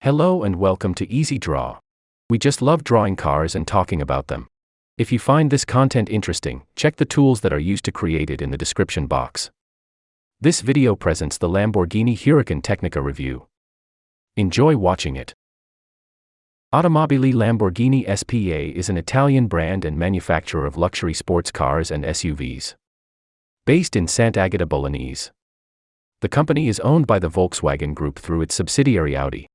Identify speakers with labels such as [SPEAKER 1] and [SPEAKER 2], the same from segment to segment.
[SPEAKER 1] Hello and welcome to Easy Draw. We just love drawing cars and talking about them. If you find this content interesting, check the tools that are used to create it in the description box. This video presents the Lamborghini Huracán Tecnica review. Enjoy watching it. Automobili Lamborghini SPA is an Italian brand and manufacturer of luxury sports cars and SUVs. Based in Sant'Agata Bolognese. The company is owned by the Volkswagen Group through its subsidiary Audi.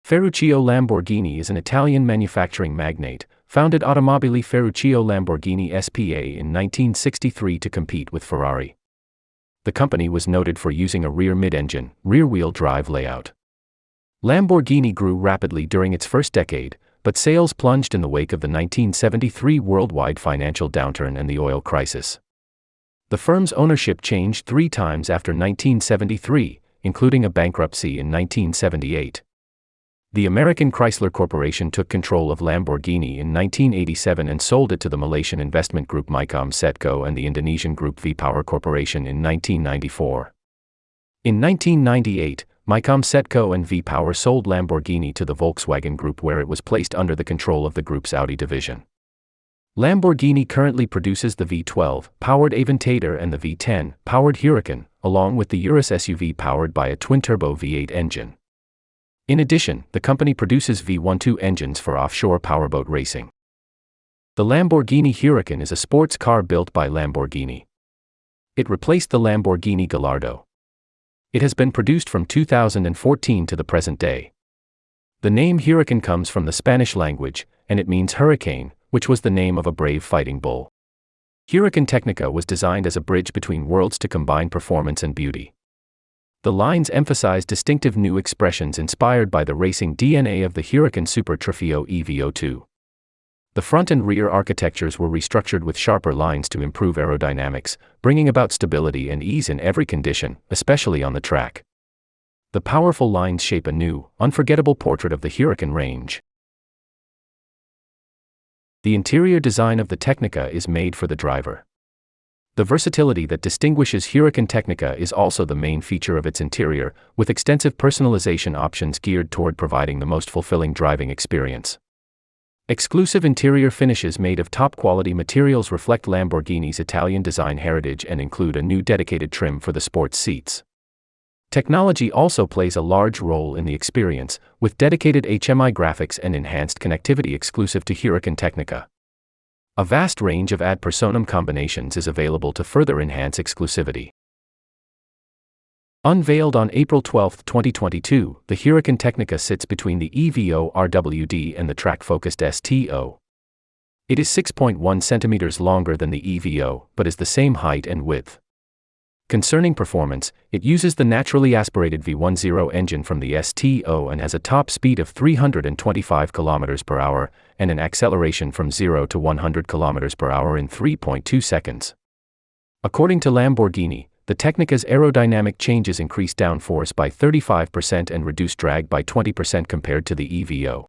[SPEAKER 1] Ferruccio Lamborghini is an Italian manufacturing magnate, founded Automobili Ferruccio Lamborghini SPA in 1963 to compete with Ferrari. The company was noted for using a rear mid-engine, rear-wheel drive layout. Lamborghini grew rapidly during its first decade, but sales plunged in the wake of the 1973 worldwide financial downturn and the oil crisis. The firm's ownership changed 3 times after 1973, including a bankruptcy in 1978. The American Chrysler Corporation took control of Lamborghini in 1987 and sold it to the Malaysian investment group Micom Setco and the Indonesian group V-Power Corporation in 1994. In 1998, Micom Setco and V-Power sold Lamborghini to the Volkswagen Group, where it was placed under the control of the group's Audi division. Lamborghini currently produces the V12 powered Aventador and the V10 powered Huracán, along with the Urus SUV powered by a twin-turbo V8 engine. In addition, the company produces V12 engines for offshore powerboat racing. The Lamborghini Huracán is a sports car built by Lamborghini. It replaced the Lamborghini Gallardo. It has been produced from 2014 to the present day. The name Huracán comes from the Spanish language, and it means hurricane, which was the name of a brave fighting bull. Huracán Tecnica was designed as a bridge between worlds to combine performance and beauty. The lines emphasize distinctive new expressions inspired by the racing DNA of the Huracán Super Trofeo EVO2. The front and rear architectures were restructured with sharper lines to improve aerodynamics, bringing about stability and ease in every condition, especially on the track. The powerful lines shape a new, unforgettable portrait of the Huracán range. The interior design of the Tecnica is made for the driver. The versatility that distinguishes Huracán Tecnica is also the main feature of its interior, with extensive personalization options geared toward providing the most fulfilling driving experience. Exclusive interior finishes made of top-quality materials reflect Lamborghini's Italian design heritage and include a new dedicated trim for the sports seats. Technology also plays a large role in the experience, with dedicated HMI graphics and enhanced connectivity exclusive to Huracán Tecnica. A vast range of ad personam combinations is available to further enhance exclusivity. Unveiled on April 12, 2022, the Huracán Tecnica sits between the EVO RWD and the track-focused STO. It is 6.1 centimeters longer than the EVO, but is the same height and width. Concerning performance, it uses the naturally aspirated V10 engine from the STO and has a top speed of 325 km per hour and an acceleration from 0 to 100 km per hour in 3.2 seconds. According to Lamborghini, the Tecnica's aerodynamic changes increase downforce by 35% and reduce drag by 20% compared to the EVO.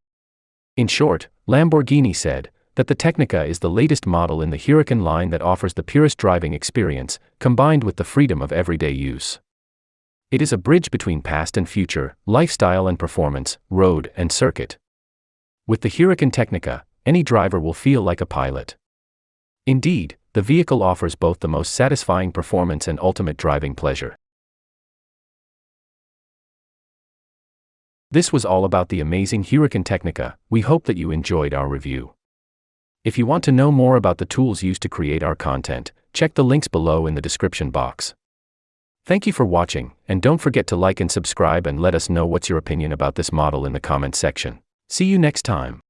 [SPEAKER 1] In short, Lamborghini said that the Tecnica is the latest model in the Huracán line that offers the purest driving experience, combined with the freedom of everyday use. It is a bridge between past and future, lifestyle and performance, road and circuit. With the Huracán Tecnica, any driver will feel like a pilot. Indeed, the vehicle offers both the most satisfying performance and ultimate driving pleasure. This was all about the amazing Huracán Tecnica. We hope that you enjoyed our review. If you want to know more about the tools used to create our content, check the links below in the description box. Thank you for watching, and don't forget to like and subscribe and let us know what's your opinion about this model in the comments section. See you next time.